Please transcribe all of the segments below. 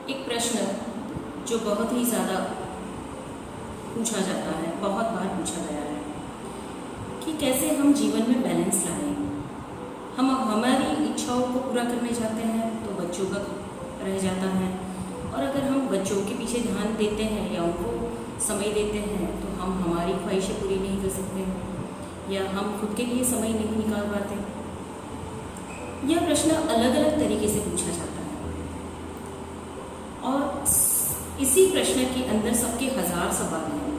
एक प्रश्न जो बहुत ही ज़्यादा पूछा जाता है, बहुत बार पूछा गया है कि कैसे हम जीवन में बैलेंस लाएं। हम हमारी इच्छाओं को पूरा करने जाते हैं तो बच्चों का रह जाता है, और अगर हम बच्चों के पीछे ध्यान देते हैं या उनको समय देते हैं तो हम हमारी ख्वाहिशें पूरी नहीं कर सकते या हम खुद के लिए समय नहीं निकाल पाते। यह प्रश्न अलग अलग तरीके से पूछा जाता है और इसी प्रश्न के अंदर सबके हजार सवाल हैं।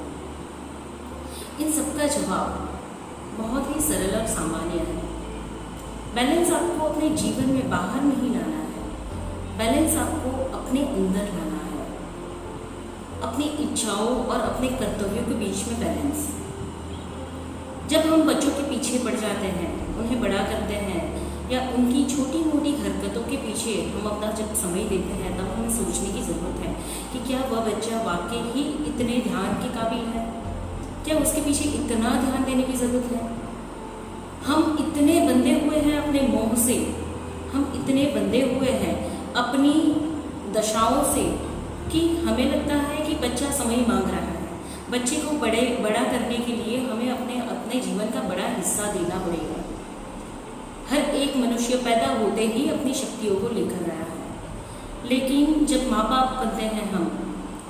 इन सबका जवाब बहुत ही सरल और सामान्य है। बैलेंस आपको अपने जीवन में बाहर नहीं लाना है, बैलेंस आपको अपने अंदर लाना है। अपनी इच्छाओं और अपने कर्तव्यों के बीच में बैलेंस। जब हम बच्चों के पीछे पड़ जाते हैं, उन्हें बड़ा करते हैं या उनकी छोटी मोटी हरकतों के पीछे हम अपना जब समय देते हैं, तब हमें सोचने की ज़रूरत है कि क्या वह बच्चा वाकई ही इतने ध्यान के काबिल है, क्या उसके पीछे इतना ध्यान देने की ज़रूरत है। हम इतने बंधे हुए हैं अपने मोह से, हम इतने बंधे हुए हैं अपनी दशाओं से कि हमें लगता है कि बच्चा समय मांग रहा है। बच्चे को बड़ा करने के लिए हमें अपने जीवन का बड़ा हिस्सा देना पड़ेगा। हर एक मनुष्य पैदा होते ही अपनी शक्तियों को लेकर आया है, लेकिन जब माँ बाप बनते हैं हम,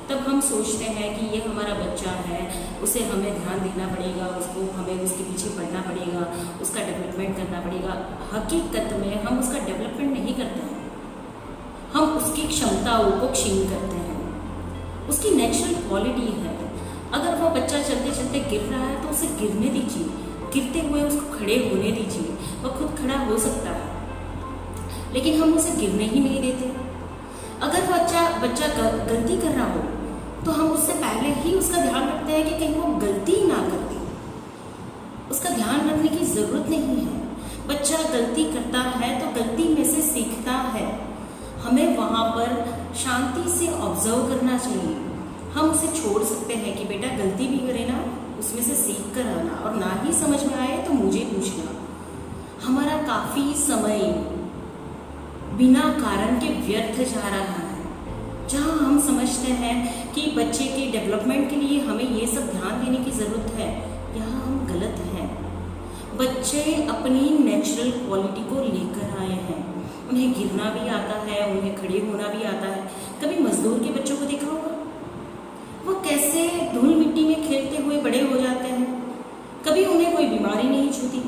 तब हम सोचते हैं कि ये हमारा बच्चा है, उसे हमें ध्यान देना पड़ेगा, हमें उसके पीछे पढ़ना पड़ेगा, उसका डेवलपमेंट करना पड़ेगा। हकीकत में हम उसका डेवलपमेंट नहीं करते हैं, हम उसकी क्षमताओं को क्षीण करते हैं। उसकी नेचुरल क्वालिटी है, अगर वह बच्चा चलते चलते गिर रहा है तो उसे गिरने दीजिए, गिरते हुए उसको खड़े होने दीजिए। वह खुद खड़ा हो सकता है, लेकिन हम उसे गिरने ही नहीं देते। अगर बच्चा गलती कर रहा हो तो हम उससे पहले ही उसका ध्यान रखते हैं कि कहीं वो गलती ना कर दे। उसका ध्यान रखने की ज़रूरत नहीं है। बच्चा गलती करता है तो गलती में से सीखता है। हमें वहाँ पर शांति से ऑब्जर्व करना चाहिए। हम उसे छोड़ सकते हैं कि बेटा गलती भी करे ना, उसमें से सीख कर आना, और ना ही समझ में आए तो मुझे पूछना। हमारा काफ़ी समय बिना कारण के व्यर्थ जा रहा है। जहाँ हम समझते हैं कि बच्चे के डेवलपमेंट के लिए हमें ये सब ध्यान देने की ज़रूरत है, यहाँ हम गलत हैं। बच्चे अपनी नेचुरल क्वालिटी को लेकर आए हैं। उन्हें गिरना भी आता है, उन्हें खड़े होना भी आता है। कभी मजदूर के बच्चों को देखा होगा, वो कैसे धूल मिट्टी में खेलते हुए बड़े हो जाते हैं। कभी उन्हें कोई बीमारी नहीं छूती,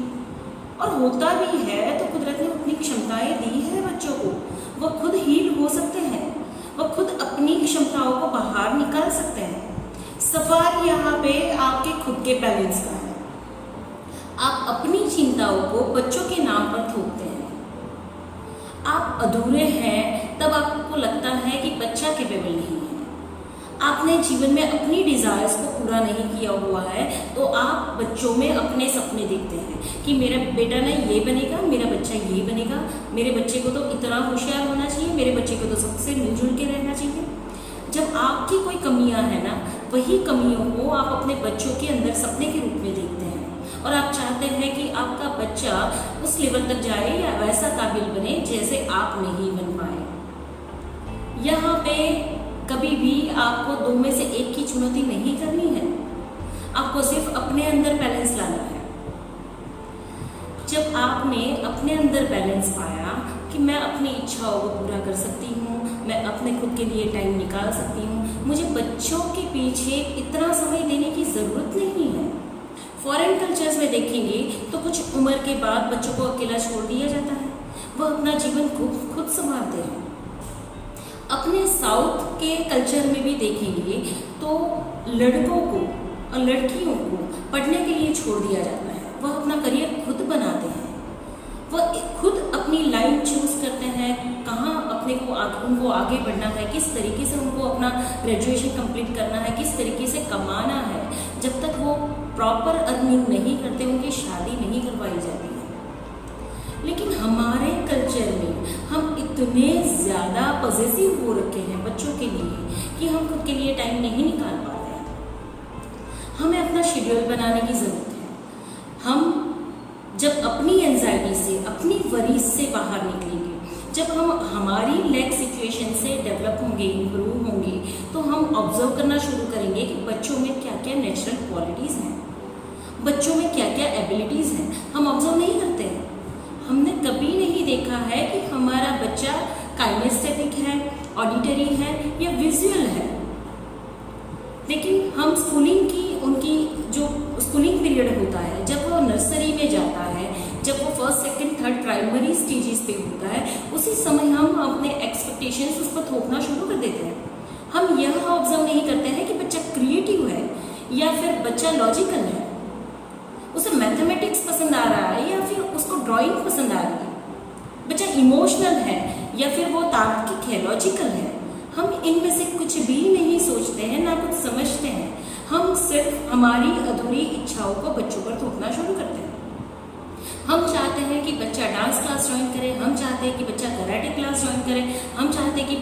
और होता भी है तो कुदरत ने अपनी क्षमताएं दी है बच्चों को। वह खुद हील हो सकते हैं, वह खुद अपनी क्षमताओं को बाहर निकाल सकते हैं। सवाल यहाँ पे आपके खुद के बैलेंस का है। आप अपनी चिंताओं को बच्चों के नाम पर थोपते हैं। आप अधूरे हैं तब आपको लगता है कि बच्चा कैपेबल नहीं है। आपने जीवन में अपनी डिज़ायर्स को पूरा नहीं किया हुआ है तो आप बच्चों में अपने सपने देखते हैं कि मेरा बेटा ना ये बनेगा, मेरा बच्चा ये बनेगा, मेरे बच्चे को तो इतना होशियार होना चाहिए, मेरे बच्चे को तो सबसे मिलजुल के रहना चाहिए। जब आपकी कोई कमियां हैं ना, वही कमियों को आप अपने बच्चों के अंदर सपने के रूप में देखते हैं, और आप चाहते हैं कि आपका बच्चा उस लेवल तक जाए या वैसा काबिल बने जैसे आप नहीं बन पाए। यहाँ पे कभी भी आपको दो में से एक की चुनौती नहीं करनी है, आपको सिर्फ अपने अंदर बैलेंस लाना है। जब आपने अपने अंदर बैलेंस पाया कि मैं अपनी इच्छाओं को पूरा कर सकती हूँ, मैं अपने खुद के लिए टाइम निकाल सकती हूँ, मुझे बच्चों के पीछे इतना समय देने की ज़रूरत नहीं है। फॉरेन कल्चर्स में देखेंगे तो कुछ उम्र के बाद बच्चों को अकेला छोड़ दिया जाता है, वह अपना जीवन खुद संभालते हैं। अपने साउथ के कल्चर में भी देखेंगे तो लड़कों को और लड़कियों को पढ़ने के लिए छोड़ दिया जाता है। वह अपना करियर खुद बनाते हैं, वह खुद अपनी लाइन चूज करते हैं, कहाँ उनको आगे बढ़ना है, किस तरीके से उनको अपना ग्रेजुएशन कंप्लीट करना है, किस तरीके से कमाना है। जब तक वो प्रॉपर अर्निंग नहीं करते, उनकी शादी नहीं करवाई जाती है। लेकिन हमारे कल्चर में हम इतने ज़्यादा पॉजिटिव हो रखे हैं बच्चों के लिए कि हम खुद के लिए टाइम नहीं निकाल पाते हैं। हमें अपना शेड्यूल बनाने की ज़रूरत है। हम जब अपनी एंजाइटी से, अपनी वरीज से बाहर निकलेंगे, जब हम हमारी लाइफ सिचुएशन से डेवलप होंगे, इम्प्रूव होंगे, तो हम ऑब्जर्व करना शुरू करेंगे कि बच्चों में क्या क्या नेचुरल क्वालिटीज़ हैं, बच्चों में क्या क्या एबिलिटीज़ हैं। हम ऑब्जर्व नहीं करते हैं। हमने कभी नहीं देखा है कि हमारा बच्चा काइनेस्थेटिक है, ऑडिटरी है या विजुअल है। लेकिन हम स्कूलिंग की उनकी जो स्कूलिंग पीरियड होता है, जब वो नर्सरी में जाता है, जब वो first second third primary stages पे होता है, उसी समय हम अपने एक्सपेक्टेशंस उस पर थोपना शुरू कर देते हैं। हम यह ऑब्जर्व नहीं करते हैं कि बच्चा क्रिएटिव है या फिर बच्चा लॉजिकल है, उसे मैथमेटिक्स पसंद आ रहा है या फिर उसको ड्राइंग पसंद आ रही है, बच्चा इमोशनल है या फिर वो तार्किक है, लॉजिकल है। हम इनमें से कुछ भी नहीं सोचते हैं, ना कुछ समझते हैं। हम सिर्फ हमारी अधूरी इच्छाओं को बच्चों पर थोपना शुरू करते हैं। हम चाहते हैं कि बच्चा डांस क्लास ज्वाइन करे, हम चाहते हैं कि बच्चा कराटे क्लास ज्वाइन करे, हम चाहते हैं कि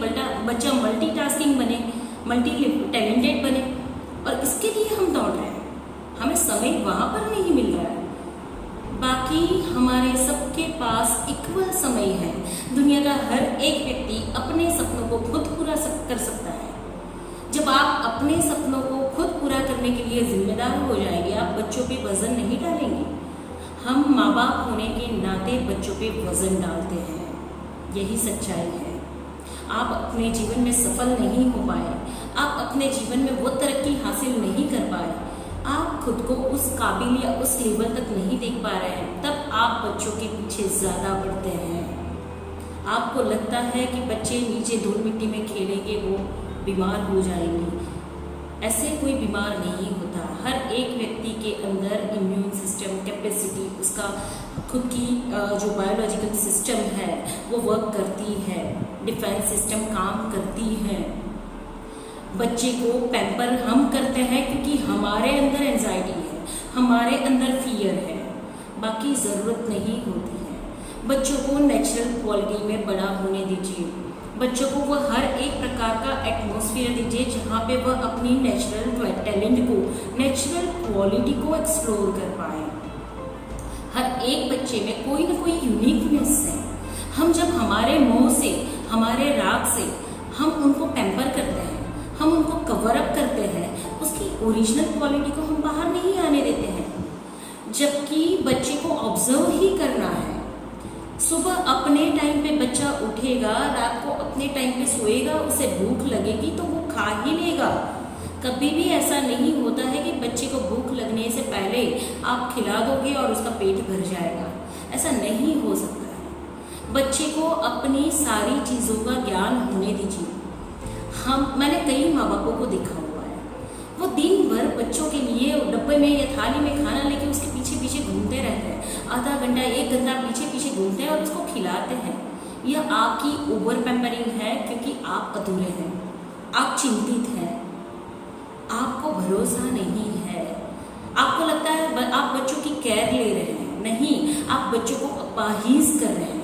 बच्चा मल्टीटास्किंग बने, मल्टी टैलेंटेड बने, और इसके लिए हम दौड़ रहे हैं। हमें समय वहाँ पर नहीं मिल रहा है। बाकी हमारे सबके पास इक्वल समय है। दुनिया का हर एक व्यक्ति अपने सपनों को खुद पूरा कर सकता है। जब आप अपने सपनों को खुद पूरा करने के लिए जिम्मेदार हो जाएंगे, आप बच्चों पे वजन नहीं डालेंगे। हम माँ बाप होने के नाते बच्चों पे वजन डालते हैं, यही सच्चाई है। आप अपने जीवन में सफल नहीं हो पाए, आप अपने जीवन में वो तरक्की हासिल नहीं कर पाए, आप खुद को उस काबिल या उस लेवल तक नहीं देख पा रहे हैं, तब आप बच्चों के पीछे ज़्यादा बढ़ते हैं। आपको लगता है कि बच्चे नीचे धूल मिट्टी में खेलेंगे, वो बीमार हो जाएंगे। ऐसे कोई बीमार नहीं होता। हर एक व्यक्ति के अंदर इम्यून सिस्टम कैपेसिटी, उसका खुद की जो बायोलॉजिकल सिस्टम है वो वर्क करती है, डिफेंस सिस्टम काम करती है। बच्चे को पैम्पर हम करते हैं क्योंकि हमारे अंदर एंजाइटी है, हमारे अंदर फियर है, बाकी ज़रूरत नहीं होती है। बच्चों को नेचुरल क्वालिटी में बड़ा होने दीजिए। बच्चों को वह हर एक प्रकार का एटमॉस्फेयर दीजिए जहाँ पे वह अपनी नेचुरल टैलेंट को, नेचुरल क्वालिटी को एक्सप्लोर कर पाए। हर एक बच्चे में कोई ना कोई यूनिकनेस है। हम जब हमारे मोह से, हमारे राग से हम उनको पैम्पर करते हैं, हम उनको कवर अप करते हैं, उसकी ओरिजिनल क्वालिटी को हम बाहर नहीं आने देते हैं। जबकि बच्चे को ऑब्जर्व ही करना है। सुबह अपने टाइम पे बच्चा उठेगा, रात को अपने टाइम पे सोएगा, उसे भूख लगेगी तो वो खा ही लेगा। कभी भी ऐसा नहीं होता है कि बच्चे को भूख लगने से पहले आप खिला दोगे और उसका पेट भर जाएगा। ऐसा नहीं हो सकता है। बच्चे को अपनी सारी चीज़ों का ज्ञान होने दीजिए। मैंने कई माँ बापों को देखा हुआ है, वो दिन भर बच्चों के लिए डब्बे में या थाली में खाना लेके उसके पीछे पीछे घूमते रहते हैं। आधा घंटा, एक घंटा पीछे पीछे घूमते हैं और उसको खिलाते हैं। यह आपकी ओवर पैम्परिंग है क्योंकि आप अधूरे हैं, आप चिंतित हैं, आपको भरोसा नहीं है। आपको लगता है आप बच्चों की केयर ले रहे हैं, नहीं, आप बच्चों को अपाहिज कर रहे हैं।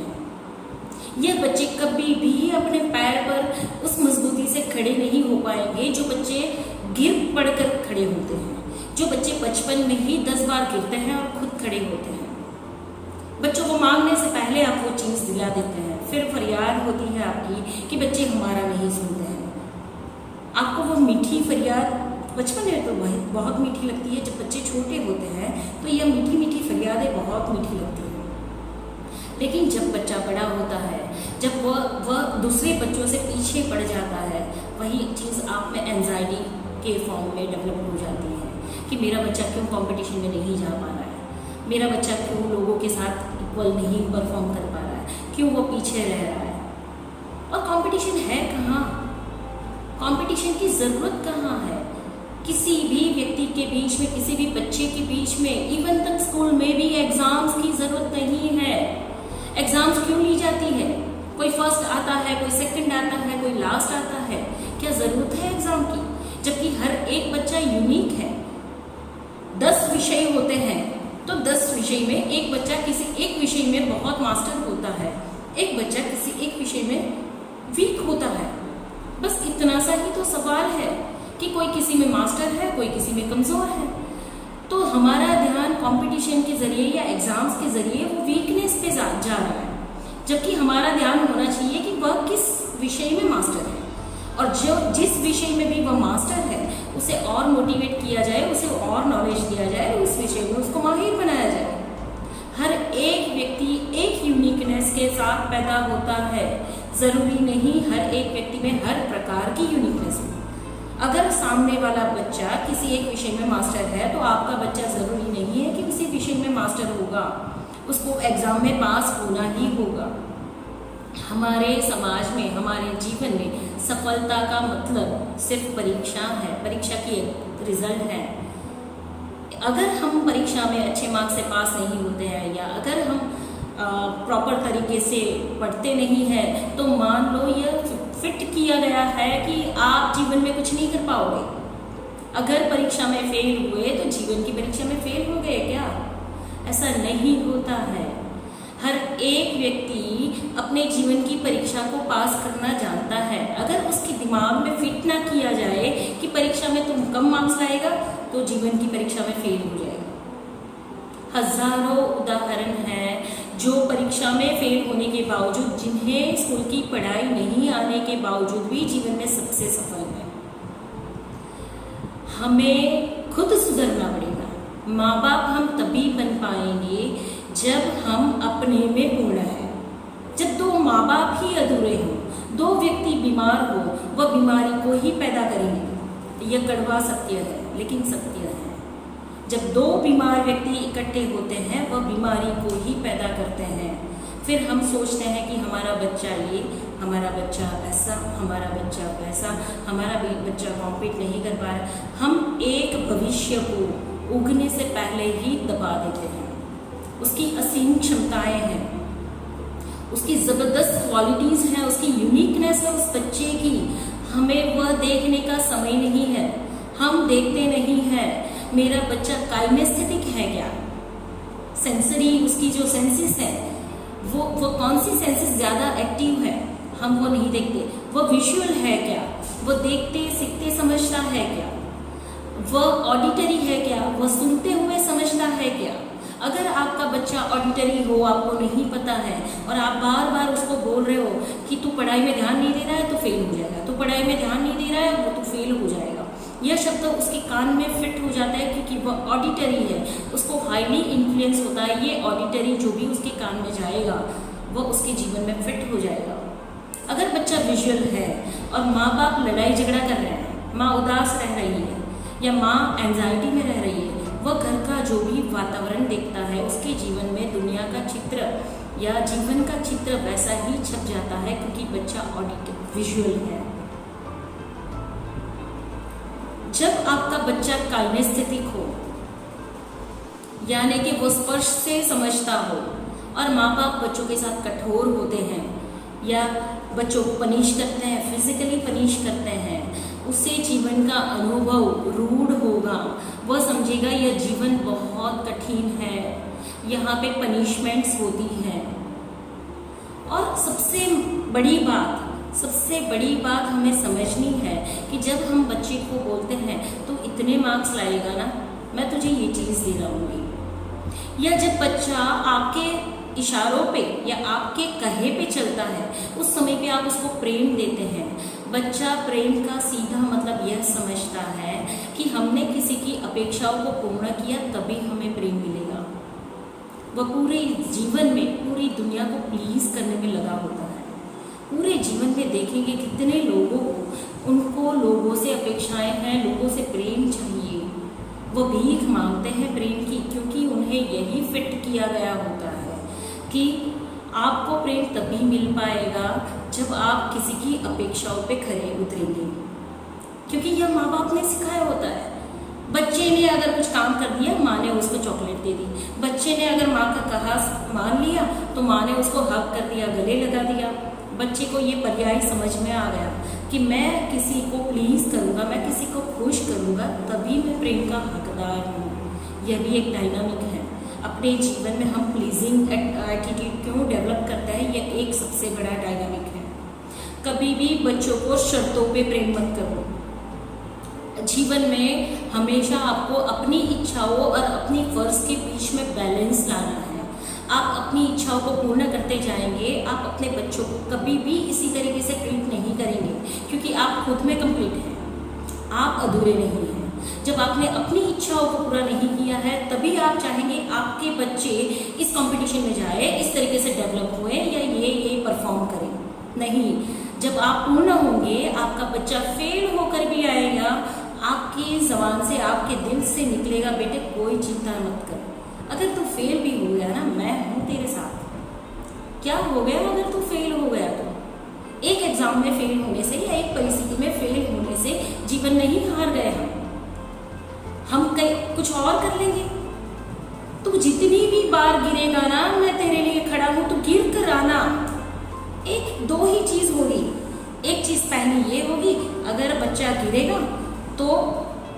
यह बच्चे कभी भी अपने पैर पर उस मजबूती से खड़े नहीं हो पाएंगे जो बच्चे गिर पड़कर खड़े होते हैं, जो बच्चे बचपन में ही 10 बार गिरते हैं और खुद खड़े होते हैं। बच्चों को मांगने से पहले आप वो चीज़ दिला देते हैं, फिर फरियाद होती है आपकी कि बच्चे हमारा नहीं सुनते हैं। आपको वो मीठी फरियाद बचपन में तो बहुत मीठी लगती है, जब बच्चे छोटे होते हैं तो यह मीठी मीठी फरियादें बहुत मीठी लगती हैं। लेकिन जब बच्चा बड़ा होता है, जब वह दूसरे बच्चों से पीछे पड़ जाता है, वही चीज़ आप में एंजाइटी के फॉर्म में डेवलप हो जाती है कि मेरा बच्चा क्यों कंपटीशन में नहीं जा पा रहा है, मेरा बच्चा क्यों लोगों के साथ इक्वल नहीं परफॉर्म कर पा रहा है, क्यों वो पीछे रह रहा है। और कंपटीशन है कहाँ, कंपटीशन की ज़रूरत कहाँ है। किसी भी व्यक्ति के बीच में, किसी भी बच्चे के बीच में, इवन तक स्कूल में भी एग्ज़ाम्स की ज़रूरत नहीं है। एग्ज़ाम्स क्यों ली जाती है? कोई फर्स्ट आता है, कोई सेकंड आता है, कोई लास्ट आता है। क्या ज़रूरत है एग्ज़ाम की? जबकि हर एक बच्चा यूनिक है। 10 विषय होते हैं तो 10 विषय में एक बच्चा किसी एक विषय में बहुत मास्टर होता है, एक बच्चा किसी एक विषय में वीक होता है। बस इतना सा ही तो सवाल है कि कोई किसी में मास्टर है, कोई किसी में कमज़ोर है। तो हमारा ध्यान कंपटीशन के ज़रिए या एग्ज़ाम्स के ज़रिए वो वीकनेस पे जा रहा है। जबकि हमारा ध्यान होना चाहिए कि वह किस विषय में मास्टर है, और जो जिस विषय में भी वह मास्टर है उसे और मोटिवेट किया जाए, उसे और नॉलेज दिया जाए, उस विषय में उसको माहिर बनाया जाए। हर एक व्यक्ति एक यूनिकनेस के साथ पैदा होता है, ज़रूरी नहीं हर एक व्यक्ति में हर प्रकार की यूनिकनेस हो। अगर सामने वाला बच्चा किसी एक विषय में मास्टर है तो आपका बच्चा ज़रूरी नहीं है कि उसी विषय में मास्टर होगा, उसको एग्ज़ाम में पास होना ही होगा। हमारे समाज में, हमारे जीवन में सफलता का मतलब सिर्फ परीक्षा है, परीक्षा की एक रिजल्ट है। अगर हम परीक्षा में अच्छे मार्क्स से पास नहीं होते हैं, या अगर हम प्रॉपर तरीके से पढ़ते नहीं हैं, तो मान लो यह फिट किया गया है कि आप जीवन में कुछ नहीं कर पाओगे। अगर परीक्षा में फेल हुए तो जीवन की परीक्षा में फेल हो गए क्या? ऐसा नहीं होता है। हर एक व्यक्ति अपने जीवन की परीक्षा को पास करना जानता है। अगर उसके दिमाग में फिट ना किया जाए कि परीक्षा में तुम कम मार्क्स लाएगा तो जीवन की परीक्षा में फेल हो जाएगा। हजारों उदाहरण हैं जो परीक्षा में फेल होने के बावजूद, जिन्हें स्कूल की पढ़ाई नहीं आने के बावजूद भी जीवन में सबसे सफल है। हमें खुद सुधरना पड़ेगा। माँ बाप हम तभी बन पाएंगे जब हम अपने में पूर्ण हैं। जब दो माँ बाप ही अधूरे हों, दो व्यक्ति बीमार हो, वह बीमारी को ही पैदा करेंगे। यह कड़वा सत्य है, लेकिन सत्य है। जब दो बीमार व्यक्ति इकट्ठे होते हैं, वह बीमारी को ही पैदा करते हैं। फिर हम सोचते हैं कि हमारा बच्चा ये, हमारा बच्चा ऐसा, हमारा बच्चा वैसा, हमारा बच्चा कॉम्पीट नहीं कर पा रहा। हम एक भविष्य को उगने से पहले ही दबा देते हैं। उसकी असीम क्षमताएं हैं, उसकी ज़बरदस्त क्वालिटीज़ हैं, उसकी यूनिकनेस है उस बच्चे की। हमें वह देखने का समय नहीं है। हम देखते नहीं हैं मेरा बच्चा काइनेस्थेटिक है क्या, सेंसरी, उसकी जो सेंसेस है वो कौन सी सेंसेस ज़्यादा एक्टिव है, हम वो नहीं देखते। वो विजुअल है क्या, वो देखते सीखते समझता है क्या, वह ऑडिटरी है क्या, वह सुनते हुए समझता है क्या। अगर आपका बच्चा ऑडिटरी हो, आपको नहीं पता है, और आप बार बार उसको बोल रहे हो कि तू पढ़ाई में ध्यान नहीं दे रहा है तो फेल हो जाएगा, तू पढ़ाई में ध्यान नहीं दे रहा है वो तो फेल हो जाएगा, यह शब्द उसके कान में फिट हो जाता है क्योंकि वह ऑडिटरी है, उसको हाईली इन्फ्लुएंस होता है। ये ऑडिटरी जो भी उसके कान में जाएगा वह उसके जीवन में फिट हो जाएगा। अगर बच्चा विजुअल है और माँ बाप लड़ाई झगड़ा कर रहे हैं, माँ उदास रह रही है या माँ एंजाइटी में रह रही है, वह घर का जो भी वातावरण देखता है उसके जीवन में दुनिया का चित्र या जीवन का चित्र वैसा ही छप जाता है, क्योंकि बच्चा विजुअल है। जब आपका बच्चा काइनेस्थेटिक हो, यानी कि वो स्पर्श से समझता हो, और माँ बाप बच्चों के साथ कठोर होते हैं या बच्चों को पनिश करते हैं, फिजिकली पनिश करते हैं, उससे जीवन का अनुभव रूढ़ होगा। वह समझेगा यह जीवन बहुत कठिन है, यहाँ पे पनिशमेंट्स होती हैं। और सबसे बड़ी बात हमें समझनी है कि जब हम बच्चे को बोलते हैं तो इतने मार्क्स लाएगा ना, मैं तुझे ये चीज़ दे रहूँगी, या जब बच्चा आपके इशारों पे या आपके कहे पे चलता है, उस समय पे आप उसको प्रेम देते हैं। बच्चा प्रेम का सीधा मतलब यह समझता है कि हमने किसी की अपेक्षाओं को पूर्ण किया तभी हमें प्रेम मिलेगा। वह पूरे जीवन में पूरी दुनिया को प्लीज करने में लगा होता है। पूरे जीवन में देखेंगे कितने लोगों को, उनको लोगों से अपेक्षाएं हैं, लोगों से प्रेम चाहिए, वो भीख मांगते हैं प्रेम की, क्योंकि उन्हें यही फिट किया गया होता है कि आपको प्रेम तभी मिल पाएगा जब आप किसी की अपेक्षाओं पे खरे उतरेंगे, क्योंकि यह माँ बाप ने सिखाया होता है। बच्चे ने अगर कुछ काम कर दिया, माँ ने उसको चॉकलेट दे दी। बच्चे ने अगर माँ का कहा मान लिया तो माँ ने उसको हक कर दिया, गले लगा दिया। बच्चे को ये पर्याय समझ में आ गया कि मैं किसी को प्लीज़ करूँगा, मैं किसी को खुश करूँगा, तभी मैं प्रेम का हकदार हूँ। यह भी एक डायनामिक है। अपने जीवन में हम प्लीजिंग एटीट्यूड क्यों डेवलप करते हैं, यह एक सबसे बड़ा डायनामिक है। कभी भी बच्चों को शर्तों पे प्रेम मत करो। जीवन में हमेशा आपको अपनी इच्छाओं और अपनी फर्ज के बीच में बैलेंस लाना है। आप अपनी इच्छाओं को पूर्ण करते जाएंगे, आप अपने बच्चों को कभी भी इसी तरीके से ट्रीट नहीं करेंगे, क्योंकि आप खुद में कंप्लीट हैं, आप अधूरे नहीं हैं। जब आपने अपनी इच्छाओं को पूरा नहीं किया है, तभी आप चाहेंगे आपके बच्चे इस कंपटीशन में जाए, इस तरीके से डेवलप हुए या ये परफॉर्म करें। नहीं, जब आप पूर्ण होंगे, आपका बच्चा फेल होकर भी आएगा, आपकी जबान से, आपके दिल से निकलेगा, बेटे कोई चिंता मत कर। अगर तू फेल भी हो गया ना, मैं हूँ तेरे साथ। क्या हो गया अगर तू फेल हो गया तो? एक एग्जाम में फेल होने से या एक परिस्थिति में फेल होने से जीवन नहीं हार गए हम कई कुछ और कर लेंगे। तू जितनी भी बार गिरेगा ना, मैं तेरे लिए खड़ा हूं, तू गिर कर आना। एक दो ही चीज होगी। एक चीज पहली ये होगी, अगर बच्चा गिरेगा तो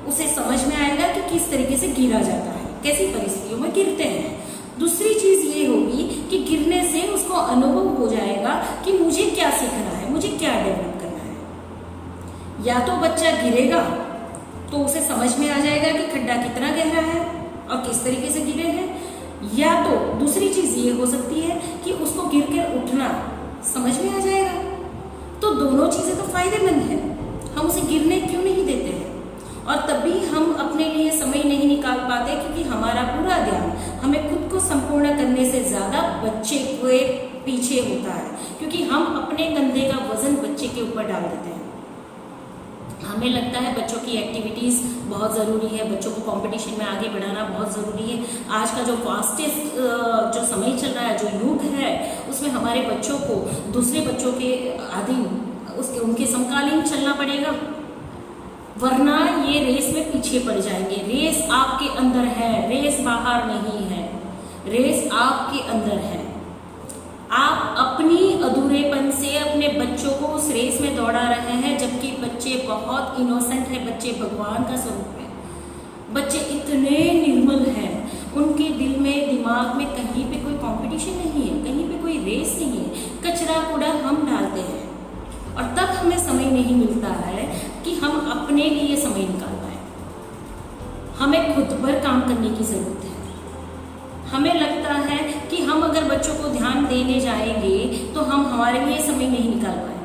उसे समझ में आएगा कि किस तरीके से गिरा जाता है, कैसी परिस्थितियों में गिरते हैं। दूसरी चीज ये होगी कि गिरने से उसको अनुभव हो जाएगा कि मुझे क्या सीखना है, मुझे क्या डेवलप करना है। या तो बच्चा गिरेगा तो उसे समझ में आ जाएगा कि खड्डा कितना गहरा है और किस तरीके से गिरे हैं, या तो दूसरी चीज ये हो सकती है कि उसको गिर कर उठना समझ में आ जाएगा। तो दोनों चीजें तो फायदेमंद है, हम उसे गिरने क्यों नहीं देते हैं। और तभी हम अपने लिए समय नहीं निकाल पाते, क्योंकि हमारा पूरा ध्यान हमें खुद को संपूर्ण करने से ज्यादा बच्चे के पीछे होता है, क्योंकि हम अपने कंधे का वजन बच्चे के ऊपर डाल देते हैं। हमें लगता है बच्चों की एक्टिविटीज़ बहुत ज़रूरी है, बच्चों को कंपटीशन में आगे बढ़ाना बहुत ज़रूरी है। आज का जो फास्टेस्ट जो समय चल रहा है, जो युग है, उसमें हमारे बच्चों को दूसरे बच्चों के अधीन, उनके समकालीन चलना पड़ेगा, वरना ये रेस में पीछे पड़ जाएंगे। रेस आपके अंदर है, रेस बाहर नहीं है, रेस आपके अंदर है। आप अपनी अधूरेपन से अपने बच्चों को उस रेस में दौड़ा रहे हैं, जबकि बच्चे बहुत इनोसेंट है, बच्चे भगवान का स्वरूप है, बच्चे इतने निर्मल हैं, उनके दिल में, दिमाग में कहीं पे कोई कंपटीशन नहीं है, कहीं पे कोई रेस नहीं है। कचरा कूड़ा हम डालते हैं और तब हमें समय नहीं मिलता है कि हम अपने लिए समय निकाल पाए। हमें खुद पर काम करने की जरूरत है। हमें लगता है कि हम अगर बच्चों को ध्यान देने जाएंगे तो हम हमारे लिए समय नहीं निकाल पाए,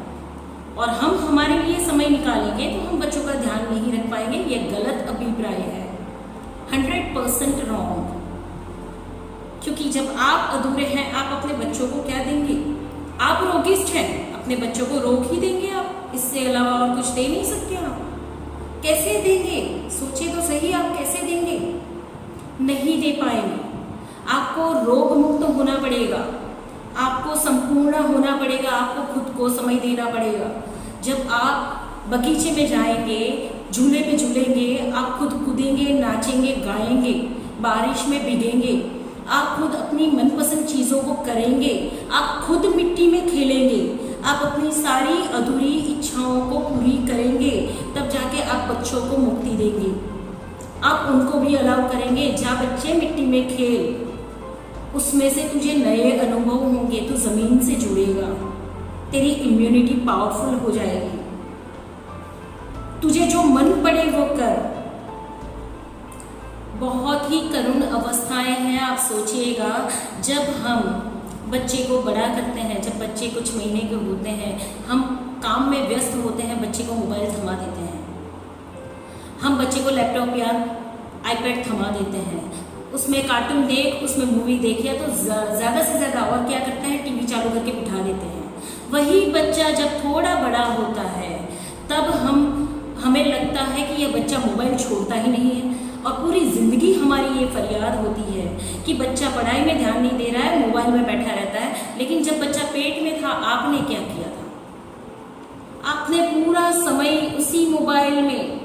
और हम हमारे लिए समय निकालेंगे तो हम बच्चों का ध्यान नहीं रख पाएंगे। यह गलत अभिप्राय है, 100% रॉन्ग। क्योंकि जब आप अधूरे हैं, आप अपने बच्चों को क्या देंगे? आप रोगिस्ट हैं, अपने बच्चों को रोग ही देंगे आप, इससे अलावा और कुछ दे नहीं सकते आप। कैसे देंगे? सोचिए तो सही, आप कैसे देंगे? नहीं दे पाएंगे। आपको रोग मुक्त होना पड़ेगा, आपको संपूर्ण होना पड़ेगा, आपको खुद को समय देना पड़ेगा। जब आप बगीचे में जाएंगे, झूले पे झूलेंगे, आप खुद कूदेंगे, नाचेंगे, गाएंगे, बारिश में भीगेंगे, आप खुद अपनी मनपसंद चीज़ों को करेंगे, आप खुद मिट्टी में खेलेंगे, आप अपनी सारी अधूरी इच्छाओं को पूरी करेंगे, तब जाके आप बच्चों को मुक्ति देंगे। आप उनको भी अलाउ करेंगे, जा बच्चे मिट्टी में खेल, उसमें से तुझे नए अनुभव होंगे, तू जमीन से जुड़ेगा, तेरी इम्यूनिटी पावरफुल हो जाएगी, तुझे जो मन पड़े वो कर। बहुत ही करुण अवस्थाएं हैं। आप सोचिएगा, जब हम बच्चे को बड़ा करते हैं, जब बच्चे कुछ महीने के होते हैं, हम काम में व्यस्त होते हैं, बच्चे को मोबाइल थमा देते हैं, हम बच्चे को लैपटॉप या आईपैड थमा देते हैं, उसमें कार्टून देख, उसमें मूवी देख, या तो ज़्यादा से ज़्यादा और क्या करते हैं, टीवी चालू करके बिठा देते हैं। वही बच्चा जब थोड़ा बड़ा होता है, तब हमें लगता है कि यह बच्चा मोबाइल छोड़ता ही नहीं है, और पूरी ज़िंदगी हमारी ये फरियाद होती है कि बच्चा पढ़ाई में ध्यान नहीं दे रहा है, मोबाइल में बैठा रहता है। लेकिन जब बच्चा पेट में था, आपने क्या किया था? आपने पूरा समय उसी मोबाइल में,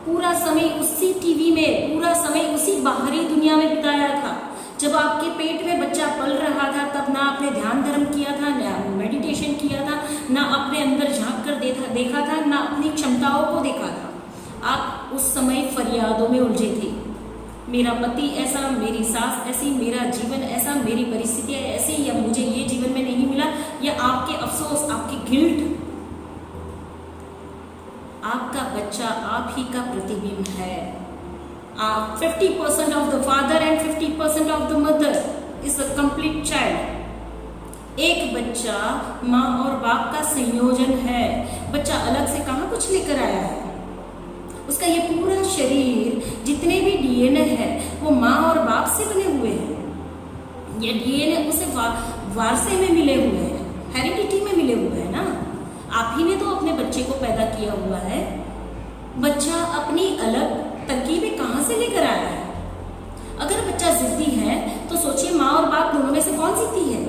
पूरा समय उसी टीवी में, पूरा समय उसी बाहरी दुनिया में बिताया था। जब आपके पेट में बच्चा पल रहा था, तब ना आपने ध्यान धर्म किया था, ना मेडिटेशन किया था, ना अपने अंदर झांक कर देखा था, ना अपनी क्षमताओं को देखा था। आप उस समय फरियादों में उलझे थे, मेरा पति ऐसा, मेरी सास ऐसी, मेरा जीवन ऐसा, मेरी परिस्थितियाँ ऐसी, या मुझे ये जीवन में नहीं मिला, या आपके अफसोस, आपकी गिल्ट। आपका बच्चा आप ही का प्रतिबिंब है। आप 50% of the father and 50% of the mother, is a complete child. एक बच्चा माँ और बाप का संयोजन है। बच्चा अलग से कहाँ कुछ लेकर आया है। उसका ये पूरा शरीर, जितने भी डीएनए है, वो माँ और बाप से बने हुए हैं। ये डीएनए उसे वारसे में मिले हुए हैं, हेरिडिटी में मिले हुए हैं ना। आप ही ने तो अपने बच्चे को पैदा किया हुआ है। बच्चा अपनी अलग तरकीबें कहाँ से लेकर आया है। अगर बच्चा जिद्दी है तो सोचिए माँ और बाप दोनों में से कौन जिद्दी है।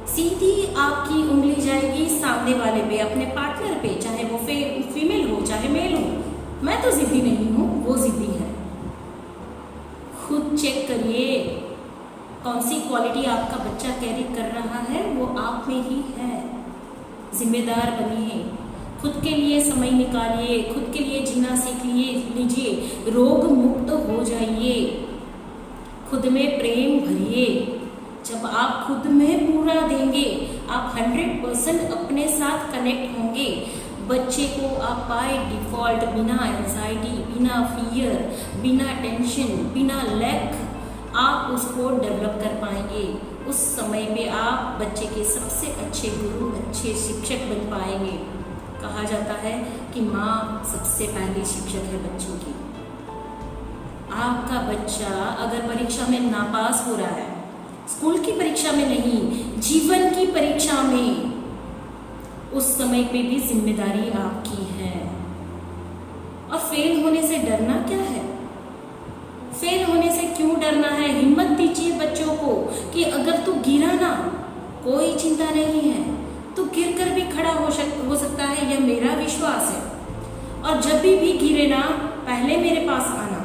सीधी आपकी उंगली जाएगी सामने वाले पे, अपने पार्टनर पे, चाहे वो फीमेल हो चाहे मेल हो। मैं तो जिद्दी नहीं हूँ, वो जिद्दी है। खुद चेक करिए कौन सी क्वालिटी आपका बच्चा कैरी कर रहा है, वो आप में ही है। जिम्मेदार बनिए, खुद के लिए समय निकालिए, खुद के लिए जीना सीख लीजिए, रोग मुक्त हो जाइए, खुद में प्रेम भरिए। जब आप खुद में पूरा देंगे, आप 100% अपने साथ कनेक्ट होंगे। बच्चे को आप बाय डिफॉल्ट बिना एंजाइटी, बिना फियर, बिना टेंशन, बिना लैक आप उसको डेवलप कर पाएंगे। उस समय पे आप बच्चे के सबसे अच्छे गुरु, अच्छे शिक्षक बन पाएंगे। कहा जाता है कि माँ सबसे पहली शिक्षक है बच्चों की। आपका बच्चा अगर परीक्षा में नापास हो रहा है, स्कूल की परीक्षा में नहीं, जीवन की परीक्षा में, उस समय पे भी जिम्मेदारी आपकी है। और फेल होने से डरना क्या है? फेल होने से क्यों डरना है? हिम्मत दीजिए बच्चों को कि अगर तू गिरा ना, कोई चिंता नहीं है, तू गिर कर भी खड़ा हो सकता है, यह मेरा विश्वास है। और जब भी गिरे ना, पहले मेरे पास आना।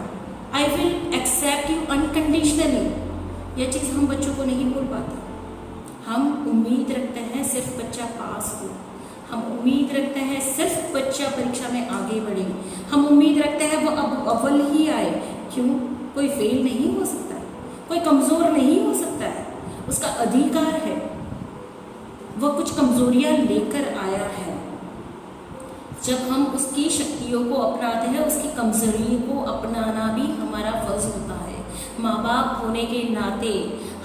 I will accept you unconditionally. यह चीज़ हम बच्चों को नहीं बोल पाते। हम उम्मीद रखते हैं सिर्फ बच्चा पास हो, हम उम्मीद रखते हैं सिर्फ बच्चा परीक्षा में आगे बढ़े, हम उम्मीद रखते हैं वो अब अव्वल ही आए। क्यों? कोई फेल नहीं हो सकता है, कोई कमज़ोर नहीं हो सकता है, उसका अधिकार है। वह कुछ कमज़ोरियाँ लेकर आया है। जब हम उसकी शक्तियों को अपनाते हैं, उसकी कमज़ोरी को अपनाना भी हमारा फर्ज होता है। माँ बाप होने के नाते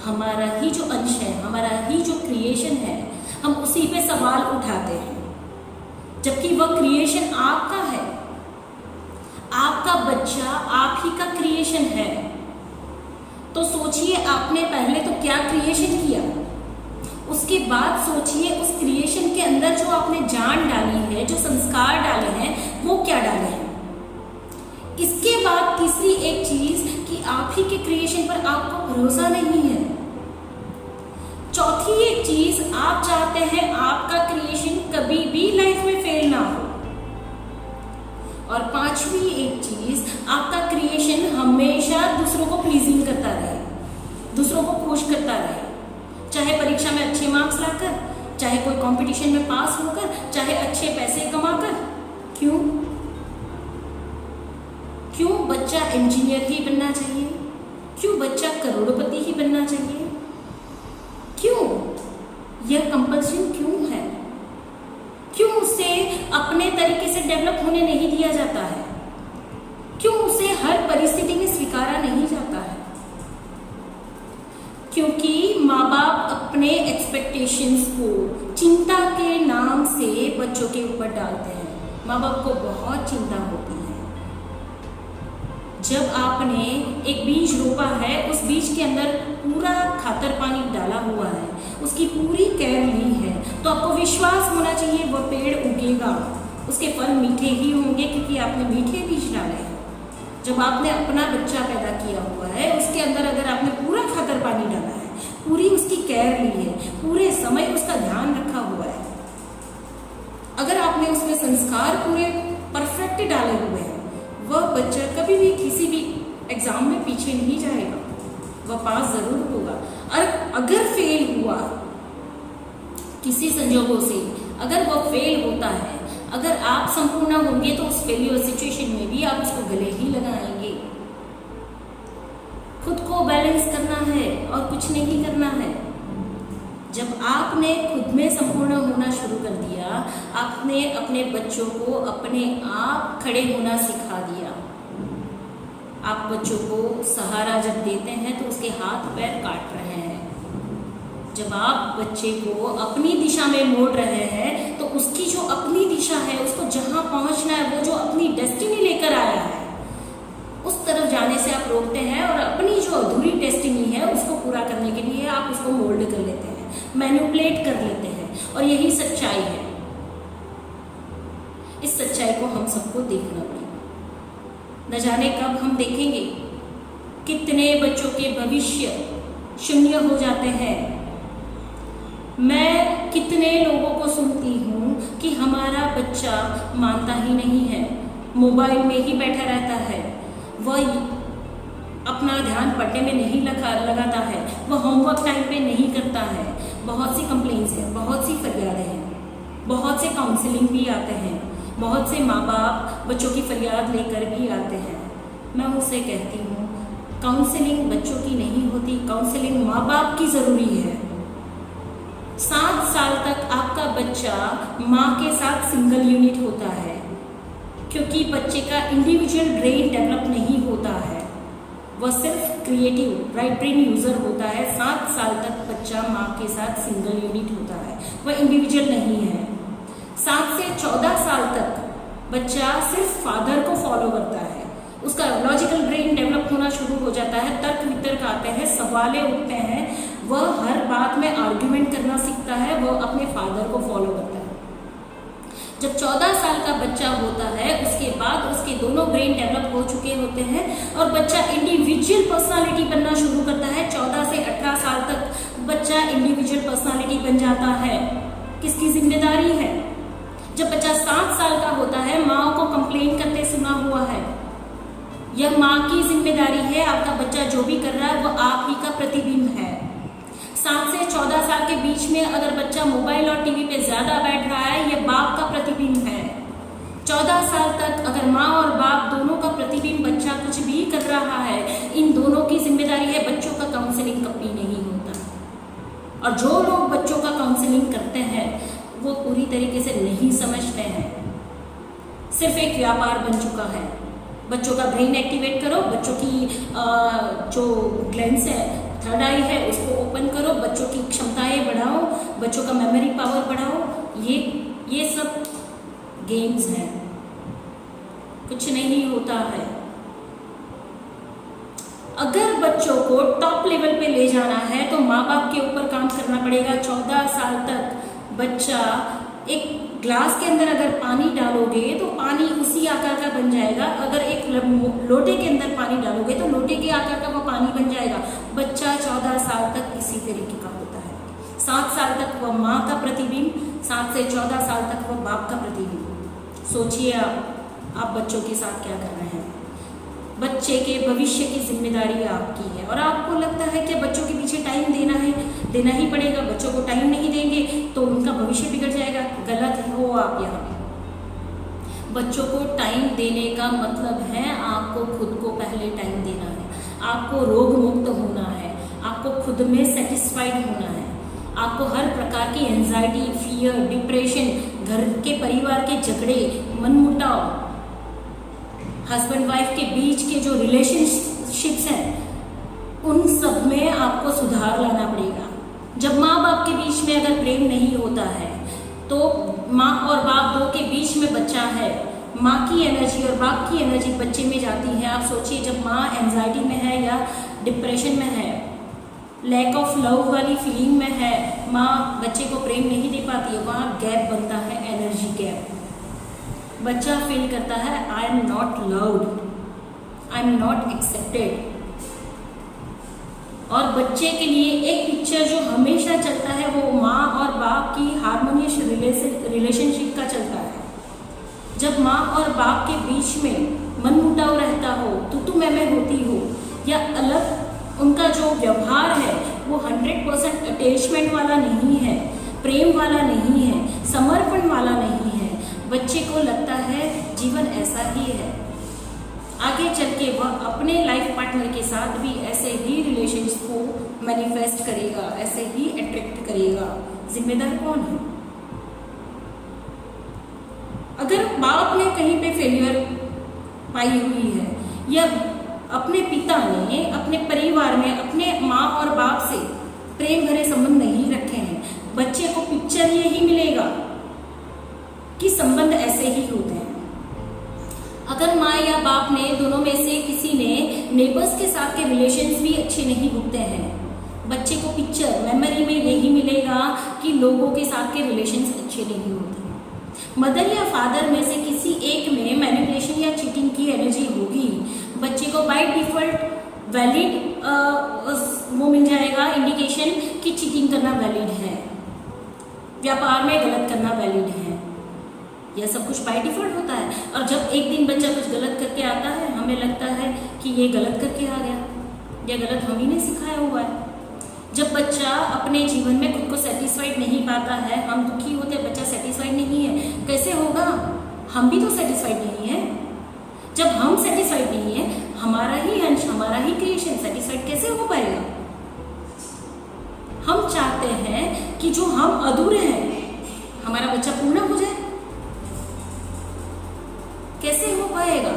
हमारा ही जो अंश है, हमारा ही जो क्रिएशन है, हम उसी पे सवाल उठाते हैं, जबकि वह क्रिएशन आपका है। आपका बच्चा आप ही का क्रिएशन है। तो सोचिए आपने पहले तो क्या क्रिएशन किया, उसके बाद सोचिए उस क्रिएशन के अंदर जो आपने जान डाली है, जो संस्कार डाले हैं, वो क्या डाले हैं। इसके बाद तीसरी एक चीज कि आप ही के क्रिएशन पर आपको भरोसा नहीं है। चौथी एक चीज, आप चाहते हैं आपका क्रिएशन कभी भी लाइफ में फेल ना हो। और पांचवी एक चीज, आपका क्रिएशन हमेशा दूसरों को प्लीजिंग करता रहे, दूसरों को खुश करता रहे, चाहे परीक्षा में अच्छे मार्क्स लाकर, चाहे कोई कंपटीशन में पास होकर, चाहे अच्छे पैसे कमाकर। क्यों? क्यों बच्चा इंजीनियर ही बनना चाहिए? क्यों बच्चा करोड़पति ही बनना चाहिए? क्यों? यह कंपल्सन क्यों है? क्यों उसे अपने तरीके से डेवलप होने नहीं दिया जाता है? क्यों उसे हर परिस्थिति में स्वीकारा नहीं जाता है? क्योंकि माँ बाप अपने एक्सपेक्टेशंस को चिंता के नाम से बच्चों के ऊपर डालते हैं। माँ बाप को बहुत चिंता होती है। जब आपने एक बीज रोपा है, उस बीज के अंदर पूरा खातर पानी डाला हुआ है, उसकी पूरी केयर ली है, तो आपको विश्वास होना चाहिए वह पेड़ उगेगा, उसके फल मीठे ही होंगे, क्योंकि आपने मीठे बीज डाले हैं। जब आपने अपना बच्चा पैदा किया हुआ है, उसके अंदर अगर आपने पूरा खातर पानी डाला है, पूरी उसकी केयर ली है, पूरे समय उसका ध्यान रखा हुआ है, अगर आपने उसमें संस्कार पूरे परफेक्ट डाले हुए हैं, वह बच्चा कभी भी किसी भी एग्जाम में पीछे नहीं जाएगा, वह पास जरूर होगा। और अगर फेल हुआ किसी संजोगों से, अगर वह फेल होता है, अगर आप संपूर्ण होंगे, तो उस फेलियर सिचुएशन में भी आप उसको गले ही लगाएंगे। खुद को बैलेंस करना है और कुछ नहीं करना है। जब आपने खुद में संपूर्ण होना शुरू कर दिया, आपने अपने बच्चों को अपने आप खड़े होना सिखा दिया। आप बच्चों को सहारा जब देते हैं तो उसके हाथ पैर काट रहे हैं। जब आप बच्चे को अपनी दिशा में मोड़ रहे हैं तो उसकी जो अपनी दिशा है, उसको जहाँ पहुँचना है, वो जो अपनी डेस्टिनी लेकर आया है उस तरफ जाने से आप रोकते हैं, और अपनी जो अधूरी डेस्टिनी है उसको पूरा करने के लिए आप उसको मोल्ड कर लेते हैं, मैनिपुलेट कर लेते हैं, और यही सच्चाई है। इस सच्चाई को हम सबको देखना पड़ेगा। न जाने कब हम देखेंगे कितने बच्चों के भविष्य शून्य हो जाते हैं। मैं कितने लोगों को सुनती हूँ कि हमारा बच्चा मानता ही नहीं है, मोबाइल में ही बैठा रहता है, वह अपना ध्यान पढ़ने में नहीं लगाता है, वह होमवर्क टाइम पे नहीं करता है। बहुत सी कंप्लेंट्स हैं, बहुत सी फरियादें हैं, बहुत से काउंसलिंग भी आते हैं, बहुत से माँ बाप बच्चों की फरियाद लेकर भी आते हैं। मैं उनसे कहती हूँ, काउंसलिंग बच्चों की नहीं होती, काउंसलिंग माँ बाप की ज़रूरी है। 7 साल तक आपका बच्चा माँ के साथ सिंगल यूनिट होता है, क्योंकि बच्चे का इंडिविजुअल ब्रेन डेवलप नहीं होता है, वह सिर्फ क्रिएटिव राइट ब्रेन यूज़र होता है। 7 साल तक बच्चा माँ के साथ सिंगल यूनिट होता है, वह इंडिविजुअल नहीं है। 7 से 14 साल तक बच्चा सिर्फ फादर को फॉलो करता है, उसका लॉजिकल ब्रेन डेवलप होना शुरू हो जाता है, तर्क वितर्क आते हैं, सवालें उठते हैं, वह हर बात में आर्ग्यूमेंट करना सीखता है, वह अपने फादर को फॉलो करता है। जब 14 साल का बच्चा होता है उसके बाद उसके दोनों ब्रेन डेवलप हो चुके होते हैं और बच्चा इंडिविजुअल पर्सनालिटी बनना शुरू करता है। 14 से 18 साल तक बच्चा इंडिविजुअल पर्सनालिटी बन जाता है। किसकी जिम्मेदारी है? जब बच्चा 7 साल का होता है, माँ को कंप्लेन करते सुना हुआ है, यह माँ की जिम्मेदारी है। आपका बच्चा जो भी कर रहा है वो आप ही का प्रतिबिंब है। 7 से 14 साल के बीच में अगर बच्चा मोबाइल और टीवी पे ज्यादा बैठ रहा है, यह बाप का प्रतिबिंब है। 14 साल तक अगर माँ और बाप दोनों का प्रतिबिंब बच्चा कुछ भी कर रहा है, इन दोनों की जिम्मेदारी है। बच्चों का काउंसलिंग कभी नहीं होता, और जो लोग बच्चों का काउंसलिंग करते हैं वो पूरी तरीके से नहीं समझते हैं। सिर्फ एक व्यापार बन चुका है। बच्चों का ब्रेन एक्टिवेट करो, बच्चों की जो ग्लैंड्स है, थर्ड आई है, उसको ओपन करो, बच्चों की क्षमताएं बढ़ाओ, बच्चों का मेमोरी पावर बढ़ाओ। ये सब गेम्स हैं, कुछ नहीं होता है। अगर बच्चों को टॉप लेवल पे ले जाना है तो माँ बाप के ऊपर काम करना पड़ेगा। 14 साल तक बच्चा एक ग्लास के अंदर अगर पानी डालोगे तो पानी उसी आकार का बन जाएगा। अगर एक लोटे के अंदर पानी डालोगे तो लोटे के आकार का वो पानी बन जाएगा। बच्चा 14 साल तक इसी तरीके का होता है। 7 साल तक वह माँ का प्रतिबिंब, 7 से 14 साल तक वह बाप का प्रतिबिंब। सोचिए आप बच्चों के साथ क्या कर रहे हैं। बच्चे के भविष्य की जिम्मेदारी आपकी है, और आपको लगता है कि बच्चों के पीछे टाइम देना ही पड़ेगा। बच्चों को टाइम नहीं देंगे तो उनका भविष्य बिगड़ जाएगा। गलत हो आप यहाँ पे। बच्चों को टाइम देने का मतलब है आपको खुद को पहले टाइम देना है, आपको रोग मुक्त होना है, आपको खुद में सेटिस्फाइड होना है। आपको हर प्रकार की एंजाइटी, फियर, डिप्रेशन, घर के परिवार के झगड़े, मनमुटाव, हस्बैंड वाइफ के बीच के जो रिलेशनशिप्स हैं, उन सब में आपको सुधार लाना पड़ेगा। जब माँ बाप के बीच में अगर प्रेम नहीं होता है तो माँ और बाप दो के बीच में बच्चा है, माँ की एनर्जी और बाप की एनर्जी बच्चे में जाती है। आप सोचिए, जब माँ एंजाइटी में है या डिप्रेशन में है, लैक ऑफ लव वाली फीलिंग में है, माँ बच्चे को प्रेम नहीं दे पाती है, वहाँ गैप बनता है, एनर्जी गैप। बच्चा फील करता है I am not loved, I am not accepted. और बच्चे के लिए एक पिक्चर जो हमेशा चलता है वो माँ और बाप की हार्मोनियस रिलेशनशिप का चलता है। जब माँ और बाप के बीच में मनमुटाव रहता हो, तू मैं होती हो, या अलग उनका जो व्यवहार है वो 100% अटैचमेंट वाला नहीं है, प्रेम वाला नहीं है, समर्पण वाला नहीं है, बच्चे को लगता है जीवन ऐसा ही है, आगे चल के वह अपने लाइफ पार्टनर के साथ भी ऐसे ही रिलेशंस को मैनिफेस्ट करेगा, ऐसे ही अट्रैक्ट करेगा। जिम्मेदार कौन है? अगर बाप ने कहीं पे फेलियर पाई हुई है, या अपने पिता ने अपने परिवार में अपने माँ और बाप से प्रेम भरे संबंध नहीं रखे हैं, बच्चे को पिक्चर यही मिलेगा कि संबंध ऐसे ही होते हैं। अगर माँ या बाप ने दोनों में से किसी ने नेबर्स के साथ के रिलेशंस भी अच्छे नहीं होते हैं, बच्चे को पिक्चर मेमोरी में यही मिलेगा कि लोगों के साथ के रिलेशंस अच्छे नहीं होते। मदर या फादर में से किसी एक में मैनिपुलेशन या चीटिंग की एनर्जी होगी, बच्चे को बाय डिफॉल्ट वैलिड वो मिल जाएगा इंडिकेशन कि चीटिंग करना वैलिड है, व्यापार में गलत करना वैलिड है। यह सब कुछ बाय डिफॉल्ट होता है। और जब एक दिन बच्चा कुछ गलत करके आता है, हमें लगता है कि ये गलत करके आ गया, यह गलत हम ही ने सिखाया हुआ है। जब बच्चा अपने जीवन में खुद को सेटिस्फाइड नहीं पाता है, हम दुखी होते हैं, बच्चा सेटिस्फाइड नहीं है, कैसे होगा? हम भी तो सेटिस्फाइड नहीं है। जब हम सेटिस्फाइड नहीं है, हमारा ही अंश, हमारा ही क्रिएशन सेटिस्फाइड कैसे हो पाएगा? हम चाहते हैं कि जो हम अधूरे हैं, हमारा बच्चा पूर्ण हो जाए। कैसे हो पाएगा?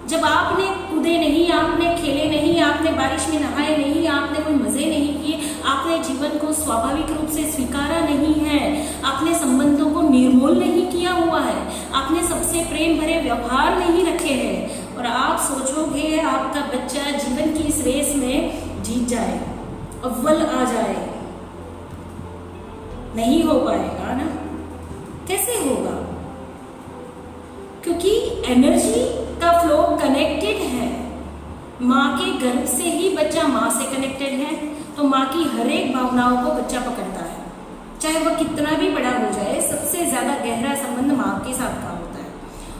जब आपने कूदे नहीं, आपने खेले नहीं, आपने बारिश में नहाए नहीं, आपने कोई मजे नहीं किए, आपने जीवन को स्वाभाविक रूप से स्वीकारा नहीं है, आपने संबंधों को निर्मूल नहीं किया हुआ है, आपने सबसे प्रेम भरे व्यवहार नहीं रखे हैं, और आप सोचोगे आपका बच्चा जीवन की इस रेस में जीत जाए, अव्वल आ जाए, नहीं हो पाएगा ना। कैसे होगा? क्योंकि एनर्जी का फ्लो कनेक्टेड है। माँ के गर्भ से ही बच्चा माँ से कनेक्टेड है, तो माँ की हर एक भावनाओं को बच्चा पकड़ता है, चाहे वह कितना भी बड़ा हो जाए। सबसे ज्यादा गहरा संबंध माँ के साथ का होता है,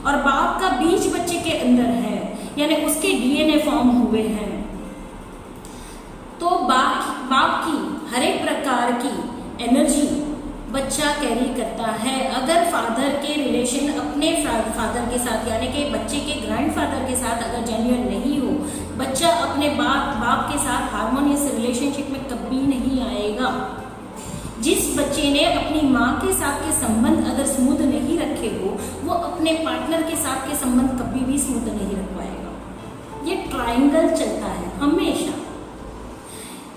और बाप का बीज बच्चे के अंदर है, यानी उसके डीएनए फॉर्म हुए हैं। तो बाप की हर एक प्रकार की एनर्जी बच्चा कैरी करता है। अगर फादर के रिलेशन अपने फादर के साथ, यानी कि बच्चे के ग्रैंडफादर के साथ अगर जेन्युइन नहीं हो, बच्चा अपने बाप के साथ हार्मोनियस रिलेशनशिप में कभी नहीं आएगा। जिस बच्चे ने अपनी माँ के साथ के संबंध अगर स्मूथ नहीं रखे हो, वो अपने पार्टनर के साथ के संबंध कभी भी स्मूथ नहीं रख पाएगा। ये ट्रायंगल चलता है हमेशा।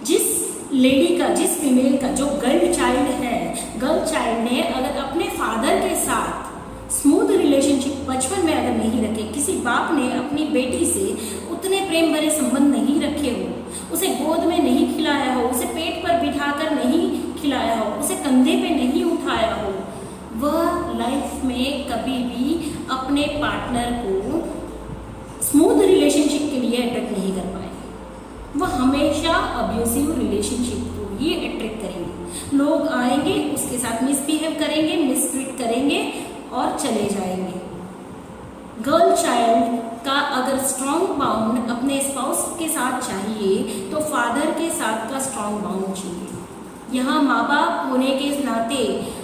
जिस लेडी का, जिस फीमेल का जो गर्ल चाइल्ड है, गर्ल चाइल्ड ने अगर अपने फादर के साथ स्मूथ रिलेशनशिप बचपन में अगर नहीं रखे, किसी बाप ने अपनी बेटी से उतने प्रेम भरे संबंध नहीं रखे हो, उसे गोद में नहीं खिलाया हो, उसे पेट पर बिठाकर नहीं खिलाया हो, उसे कंधे पे नहीं उठाया हो, वह लाइफ में कभी भी अपने पार्टनर को स्मूथ रिलेशनशिप के लिए अट्रैक्ट नहीं कर पाएगी। वह हमेशा अब्यूसिव रिलेशनशिप को ही अट्रैक्ट करेंगे। लोग आएंगे, उसके साथ मिसबिहेव करेंगे, मिसट्रीट करेंगे और चले जाएंगे। गर्ल चाइल्ड का अगर स्ट्रॉन्ग बाउंड अपने स्पाउस के साथ चाहिए, तो फादर के साथ का स्ट्रॉन्ग बाउंड चाहिए। यहाँ माँ बाप होने के नाते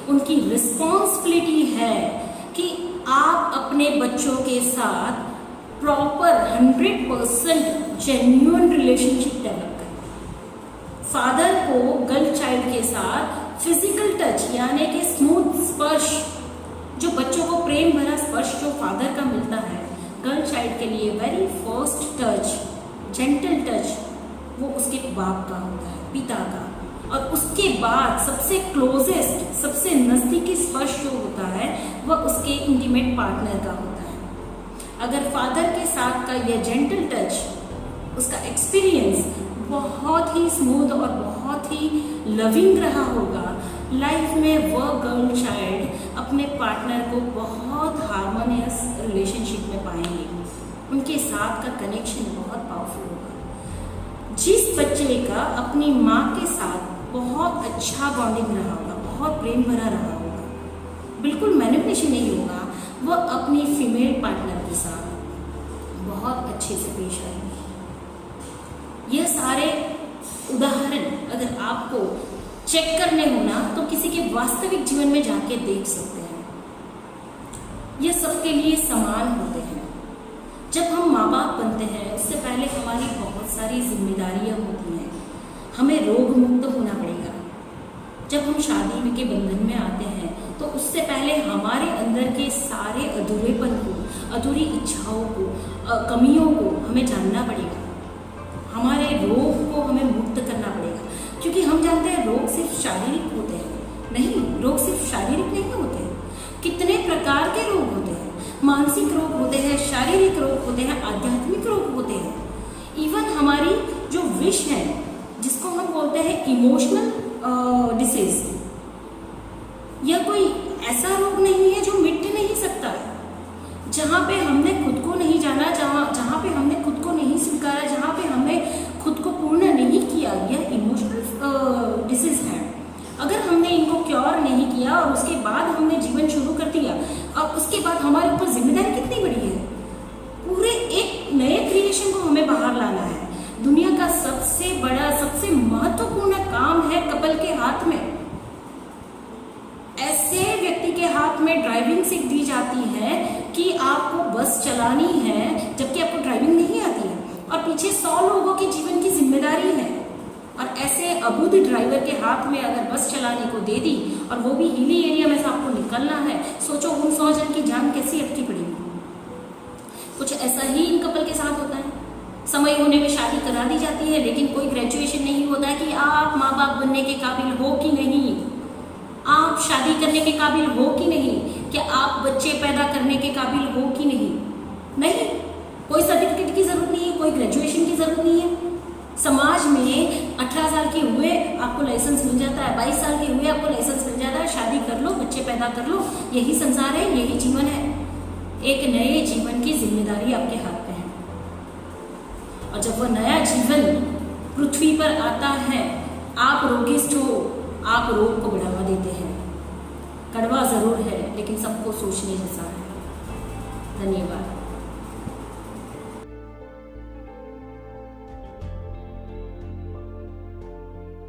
उनकी रिस्पॉन्सिबिलिटी है कि आप अपने बच्चों के साथ प्रॉपर 100% जेन्युइन रिलेशनशिप डेवलप करें। फादर को गर्ल चाइल्ड के साथ फिजिकल टच, यानी कि स्मूथ स्पर्श, जो बच्चों को प्रेम भरा स्पर्श जो फादर का मिलता है, गर्ल चाइल्ड के लिए very first touch, gentle touch, वो उसके बाप का होता है, पिता का। और उसके बाद सबसे क्लोजेस्ट, सबसे नज़दीकी स्पर्श जो होता है, वह उसके इंटीमेट पार्टनर का होता है। अगर फादर के साथ का यह जेंटल टच, उसका एक्सपीरियंस बहुत ही स्मूथ और बहुत ही लविंग रहा होगा, लाइफ में वह गर्ल चाइल्ड अपने पार्टनर को बहुत हार्मोनियस रिलेशनशिप में पाएंगे। उनके साथ का कनेक्शन बहुत पावरफुल होगा। जिस बच्चे का अपनी माँ के साथ बहुत अच्छा बॉन्डिंग रहा होगा, बहुत प्रेम भरा रहा होगा, बिल्कुल मैनिपुलेशन नहीं होगा, वह अपनी फीमेल पार्टनर के साथ बहुत अच्छे से पेश आएंगे। यह सारे उदाहरण अगर आपको चेक करने हो ना, तो किसी के वास्तविक जीवन में जाके देख सकते हैं। यह सबके लिए समान होते हैं। जब हम माँ बाप बनते हैं, उससे पहले हमारी बहुत सारी जिम्मेदारियां होती हैं। हमें रोग मुक्त होना पड़ेगा। जब हम शादी के बंधन में आते हैं, तो उससे पहले हमारे अंदर के सारे अधूरेपन को, अधूरी इच्छाओं को, कमियों को हमें जानना पड़ेगा। हमारे रोग को हमें मुक्त करना पड़ेगा, क्योंकि क्योंकि हम जानते हैं रोग सिर्फ शारीरिक होते हैं। नहीं, रोग सिर्फ शारीरिक नहीं होते हैं। कितने प्रकार के रोग होते हैं। मानसिक रोग होते हैं, शारीरिक रोग होते हैं, आध्यात्मिक रोग होते हैं। इवन हमारी जो विश है, जिसको हम बोलते हैं इमोशनल डिसीज, यह कोई ऐसा रोग नहीं है जो मिट नहीं सकता है। जहाँ पे हमने खुद को नहीं जाना, जहाँ पे हमने खुद को नहीं स्वीकारा, जहाँ पे हमने खुद को पूर्ण नहीं किया, यह इमोशनल डिसीज है। अगर हमने इनको क्योर नहीं किया और उसके बाद हमने जीवन शुरू कर दिया, और उसके बाद हमारे ऊपर जिम्मेदारी कितनी बड़ी है। पूरे एक नए क्रिएशन को हमें बाहर लाना है। दुनिया का सबसे बड़ा, सबसे महत्वपूर्ण काम है कपल के हाथ में। ऐसे व्यक्ति के हाथ में ड्राइविंग सीख दी जाती है कि आपको बस चलानी है, जबकि आपको ड्राइविंग नहीं आती है, और पीछे 100 लोगों के जीवन की जिम्मेदारी है। और ऐसे अबुध ड्राइवर के हाथ में अगर बस चलाने को दे दी, और वो भी हिली एरिया में से आपको निकलना है, सोचो उन 100 जन की जान कैसी अटकी पड़ेगी। कुछ ऐसा ही इन कपल के साथ होता है। समय होने पे शादी करा दी जाती है, लेकिन कोई ग्रेजुएशन नहीं होता है कि आप माँ बाप बनने के काबिल हो कि नहीं, आप शादी करने के काबिल हो कि नहीं, क्या आप बच्चे पैदा करने के काबिल हो कि नहीं। नहीं, कोई सर्टिफिकेट की जरूरत नहीं है, कोई ग्रेजुएशन की जरूरत नहीं है। समाज में 18 साल के हुए आपको लाइसेंस मिल जाता है, 22 साल के हुए आपको लाइसेंस मिल जाता है, शादी कर लो, बच्चे पैदा कर लो, यही संसार है, यही जीवन है। एक नए जीवन की जिम्मेदारी आपके हाथ में है, और जब वह नया जीवन पृथ्वी पर आता है, आप रोगिष्ठ हो, आप रोग को बढ़ावा देते हैं। कड़वा जरूर है, लेकिन सबको सोचने जैसा है। धन्यवाद।